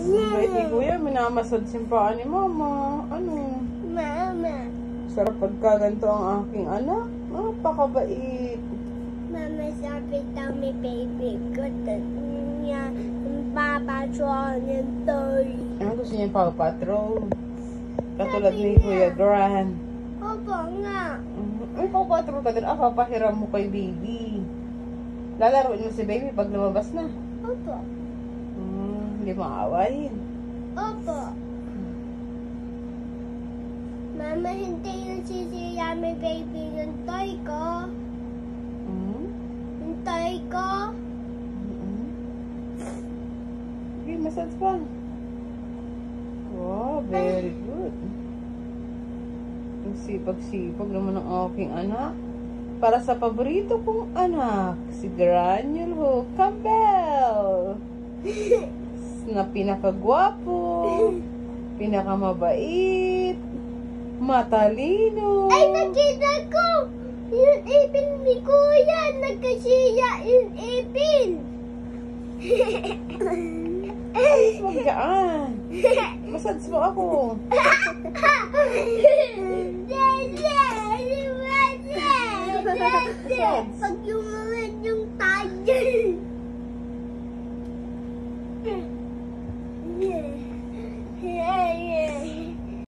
Bait ni Kuya, minamasad simpaan ni Mama. Ano? Mama. Sarap pagkaganto ang aking anak. Napakabait. Mama, sabi daw ni baby ko niya papatrol ng toy. Ano gusto niya Paw Patrol? Katulad ni Kuya Gran. Opo nga. Ay, Paw Patrol ka din. Papahiram mo kay baby. Lalaroin mo si baby pag lumabas na. Opo. Hindi maawayin. Opo. Mama, hindi yung sisiyami baby yung toy ko. Yung toy ko. Okay, massage pa. Wow, very good. Ang sipag-sipag naman ng aking anak. Para sa paborito kong anak, si Granule Campbell. Na pinakagwapo, pinakamabait, matalino. Ay, nakita ko! Yung ipin ni Kuya, nagkasiya yung ipin. Ayos magkaan. Massage mo ako. Pag yung